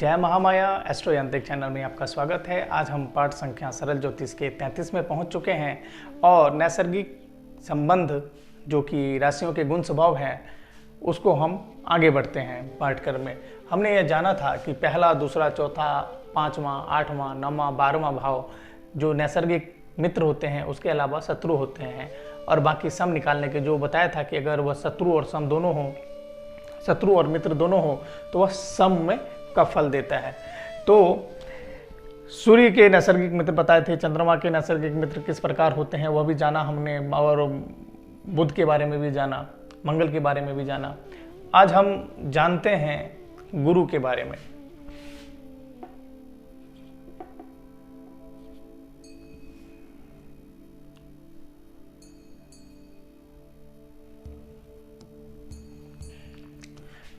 जय महामाया एस्ट्रो यांत्रिक चैनल में आपका स्वागत है। आज हम पाठ संख्या सरल ज्योतिष के 33 में पहुंच चुके हैं और नैसर्गिक संबंध जो कि राशियों के गुण स्वभाव है उसको हम आगे बढ़ते हैं। पाठक्रम में हमने यह जाना था कि पहला, दूसरा, चौथा, पाँचवां, आठवां, नौवां, 12वां भाव जो नैसर्गिक मित्र होते हैं उसके अलावा शत्रु होते हैं और बाकी सम निकालने के जो बताया था कि अगर वह शत्रु और सम दोनों हो, शत्रु और मित्र दोनों हो तो वह सम में का फल देता है। तो सूर्य के नैसर्गिक मित्र बताए थे, चंद्रमा के नैसर्गिक मित्र किस प्रकार होते हैं वह भी जाना हमने, और बुध के बारे में भी जाना, मंगल के बारे में भी जाना। आज हम जानते हैं गुरु के बारे में।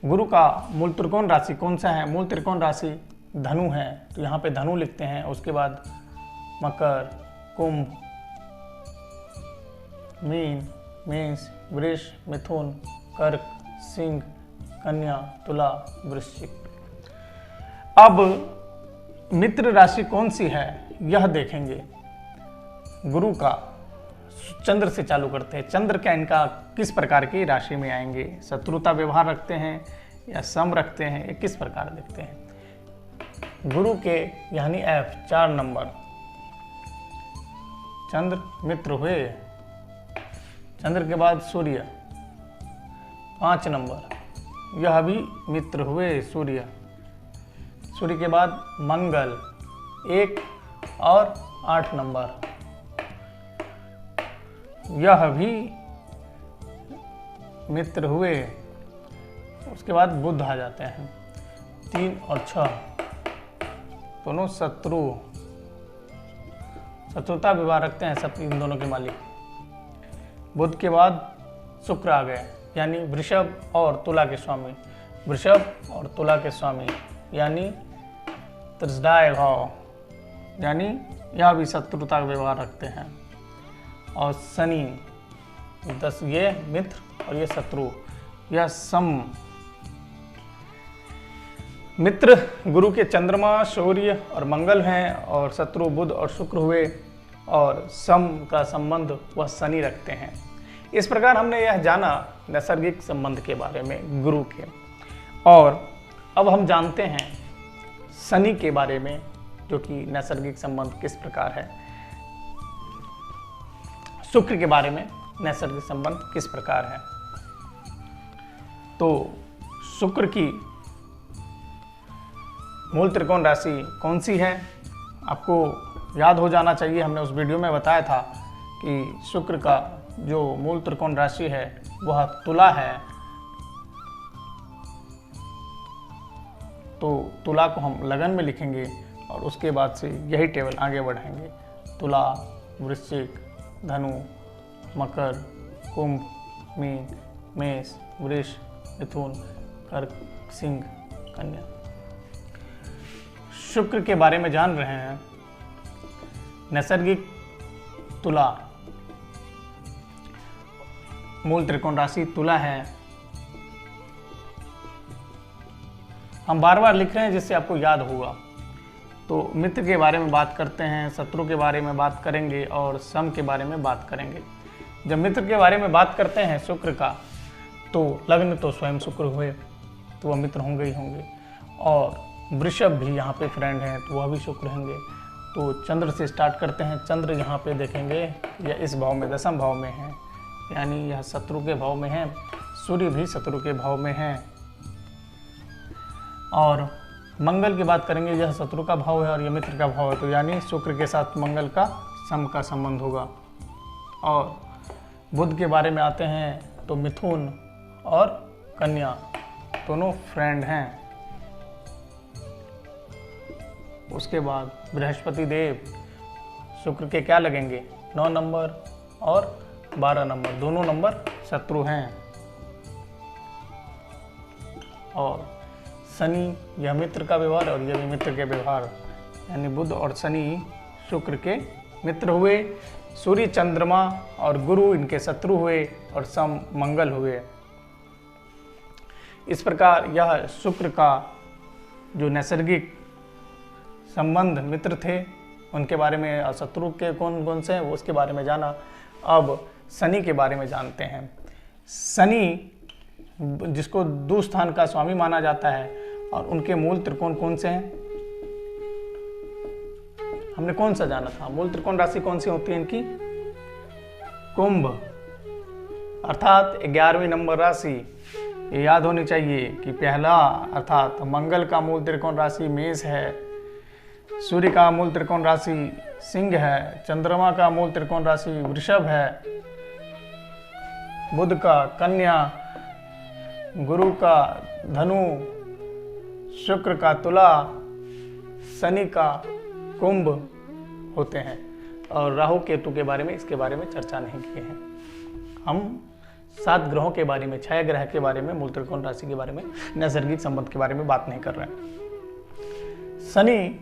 गुरु का मूल त्रिकोण राशि कौन सा है? मूल त्रिकोण राशि धनु है, तो यहाँ पे धनु लिखते हैं। उसके बाद मकर, कुंभ, मीन, मेष, वृष, मिथुन, कर्क, सिंह, कन्या, तुला, वृश्चिक। अब मित्र राशि कौन सी है यह देखेंगे। गुरु का चंद्र से चालू करते हैं। चंद्र क्या इनका किस प्रकार की राशि में आएंगे? शत्रुता व्यवहार रखते हैं या सम रखते हैं, ये किस प्रकार देखते हैं। गुरु के यानी F 4 नंबर चंद्र मित्र हुए। चंद्र के बाद सूर्य 5 नंबर, यह भी मित्र हुए सूर्य। सूर्य के बाद मंगल 1 और 8 नंबर, यह भी मित्र हुए। उसके बाद बुध आ जाते हैं 3 और 6, दोनों शत्रु, शत्रुता विवाह रखते हैं सब इन दोनों के मालिक। बुध के बाद शुक्र आ गए यानी वृषभ और तुला के स्वामी, वृषभ और तुला के स्वामी यानी त्रिशदाय भाव, यानी यह भी शत्रुता का व्यवहार रखते हैं। और शनि 10, ये मित्र और ये शत्रु, यह सम। मित्र गुरु के चंद्रमा, सूर्य और मंगल हैं और शत्रु बुध और शुक्र हुए और सम का संबंध वह शनि रखते हैं। इस प्रकार हमने यह जाना नैसर्गिक संबंध के बारे में गुरु के। और अब हम जानते हैं शनि के बारे में, जो कि नैसर्गिक संबंध किस प्रकार है। शुक्र के बारे में नैसर्गिक संबंध किस प्रकार है। तो शुक्र की मूल त्रिकोण राशि कौन सी है आपको याद हो जाना चाहिए। हमने उस वीडियो में बताया था कि शुक्र का जो मूल त्रिकोण राशि है वह तुला है। तो तुला को हम लगन में लिखेंगे और उसके बाद से यही टेबल आगे बढ़ाएंगे। तुला, वृश्चिक, धनु, मकर, कुंभ, मीन, मेष, वृष, मिथुन, कर्क, सिंह, कन्या। शुक्र के बारे में जान रहे हैं। नैसर्गिक तुला, मूल त्रिकोण राशि तुला है। हम बार बार लिख रहे हैं जिससे आपको याद होगा। तो मित्र के बारे में बात करते हैं, शत्रु के बारे में बात करेंगे और सम के बारे में बात करेंगे। जब मित्र के बारे में बात करते हैं शुक्र का, तो लग्न तो स्वयं शुक्र हुए तो वह मित्र होंगे ही होंगे। और वृषभ भी यहाँ पे फ्रेंड हैं तो वह भी शुक्र होंगे। तो चंद्र से स्टार्ट करते हैं। चंद्र यहाँ पे देखेंगे यह इस भाव में, 10वें भाव में है, यानी यह शत्रु के भाव में है। सूर्य भी शत्रु के भाव में है। और मंगल की बात करेंगे, यह शत्रु का भाव है और यह मित्र का भाव है, तो यानी शुक्र के साथ मंगल का सम का संबंध होगा। और बुध के बारे में आते हैं तो मिथुन और कन्या दोनों फ्रेंड हैं। उसके बाद बृहस्पति देव शुक्र के क्या लगेंगे? 9 नंबर और 12 नंबर, दोनों नंबर शत्रु हैं। और शनि यह मित्र का व्यवहार और यह भी मित्र के व्यवहार, यानी बुध और शनि शुक्र के मित्र हुए। सूर्य, चंद्रमा और गुरु इनके शत्रु हुए और सम मंगल हुए। इस प्रकार यह शुक्र का जो नैसर्गिक संबंध मित्र थे उनके बारे में, और शत्रु के कौन कौन से हैं वो उसके बारे में जाना। अब शनि के बारे में जानते हैं। शनि जिसको दुस्थान का स्वामी माना जाता है, और उनके मूल त्रिकोण कौन से हैं, हमने कौन सा जाना था? मूल त्रिकोण राशि कौन सी होती है इनकी? कुंभ, अर्थात 11वीं नंबर राशि। ये याद होनी चाहिए कि पहला अर्थात मंगल का मूल त्रिकोण राशि मेष है, सूर्य का मूल त्रिकोण राशि सिंह है, चंद्रमा का मूल त्रिकोण राशि वृषभ है, बुध का कन्या, गुरु का धनु, शुक्र का तुला, शनि का कुंभ होते हैं। और राहु केतु के बारे में, इसके बारे में चर्चा नहीं किए हैं। हम 7 ग्रहों के बारे में, 6 ग्रह के बारे में, मूल त्रिकोण राशि के बारे में, नैसर्गिक संबंध के बारे में बात नहीं कर रहे हैं। शनि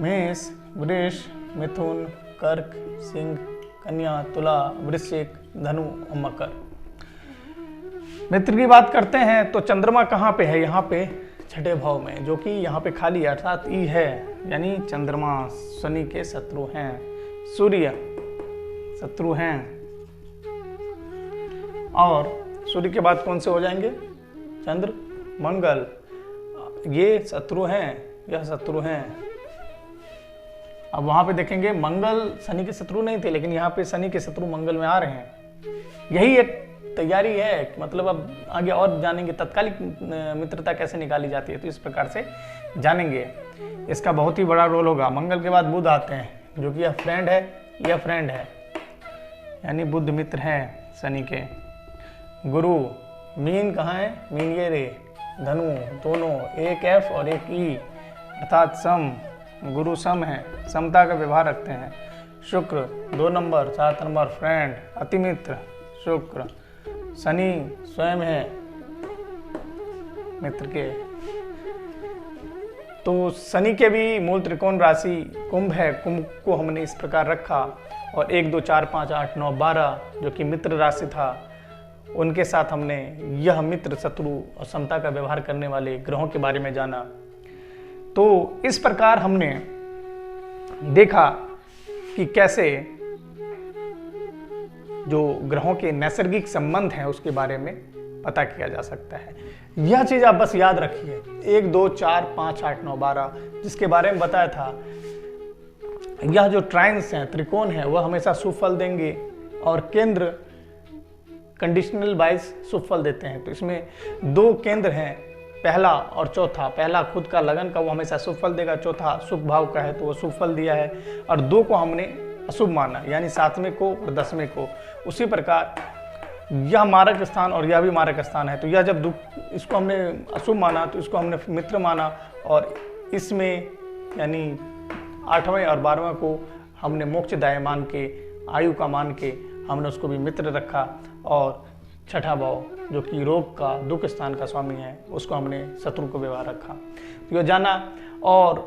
मेष, वृष, मिथुन, कर्क, सिंह, कन्या, तुला, वृश्चिक, धनु और मकर। मित्र की बात करते हैं तो चंद्रमा कहाँ पे है? यहाँ पे 6ठे भाव में, जो कि यहाँ पे खाली है, अर्थात ई है, यानी चंद्रमा शनि के शत्रु हैं। सूर्य शत्रु हैं, और सूर्य के बाद कौन से हो जाएंगे? चंद्र, मंगल, ये शत्रु हैं, यह शत्रु हैं। अब वहां पे देखेंगे मंगल शनि के शत्रु नहीं थे, लेकिन यहाँ पे शनि के शत्रु मंगल में आ रहे हैं। यही एक तैयारी है, मतलब अब आगे और जानेंगे तत्कालिक मित्रता कैसे निकाली जाती है, तो इस प्रकार से जानेंगे। इसका बहुत ही बड़ा रोल होगा। मंगल के बाद बुध आते हैं, जो कि यह फ्रेंड है, यह फ्रेंड है, यानी बुध मित्र हैं शनि के। गुरु, मीन कहाँ है? मीन ये रे, धनु, दोनों एक एफ और एक ई, अर्थात सम, गुरु सम है, समता का व्यवहार रखते हैं। शुक्र 2 नंबर, 7 नंबर फ्रेंड, अति मित्र शुक्र। शनि स्वयं है मित्र के। तो शनि के भी मूल त्रिकोण राशि कुंभ है। कुंभ को हमने इस प्रकार रखा, और 1 2 4 5 8 9 12 जो कि मित्र राशि था, उनके साथ हमने यह मित्र, शत्रु और समता का व्यवहार करने वाले ग्रहों के बारे में जाना। तो इस प्रकार हमने देखा कि कैसे जो ग्रहों के नैसर्गिक संबंध हैं उसके बारे में पता किया जा सकता है। यह चीज आप बस याद रखिए, 1 2 4 5 8 9 12 जिसके बारे में बताया था, यह जो ट्राइन्स हैं, त्रिकोण है, वह हमेशा शुभ फल देंगे, और केंद्र कंडीशनल वाइज शुभ फल देते हैं। तो इसमें 2 केंद्र हैं, पहला और चौथा। पहला खुद का लगन का, वो हमेशा शुभ फल देगा, चौथा शुभ भाव का है तो वो शुभ फल दिया है, और 2 को हमने अशुभ माना, यानी 7वें को और 10वें को। उसी प्रकार यह मारक स्थान और यह भी मारक स्थान है, तो यह जब इसको हमने अशुभ माना तो इसको हमने मित्र माना, और इसमें यानी 8वें और 12वें को हमने मोक्षदायी मान के, आयु का मान के हमने उसको भी मित्र रखा, और 6ठा भाव जो कि रोग का, दुख स्थान का स्वामी है, उसको हमने शत्रु को व्यवहार रखा। तो यह जाना, और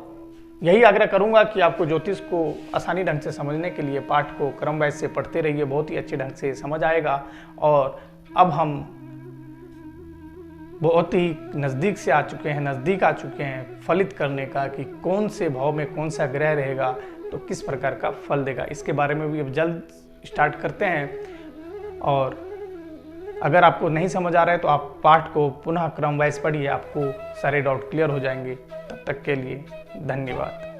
यही आग्रह करूंगा कि आपको ज्योतिष को आसानी ढंग से समझने के लिए पाठ को क्रमवाइज से पढ़ते रहिए, बहुत ही अच्छे ढंग से समझ आएगा। और अब हम बहुत ही नज़दीक से आ चुके हैं, नज़दीक आ चुके हैं फलित करने का, कि कौन से भाव में कौन सा ग्रह रहेगा तो किस प्रकार का फल देगा। इसके बारे में भी अब जल्द स्टार्ट करते हैं। और अगर आपको नहीं समझ आ रहा है तो आप पाठ को पुनः क्रमवाइज पढ़िए, आपको सारे डाउट क्लियर हो जाएंगे। तब तक के लिए धन्यवाद।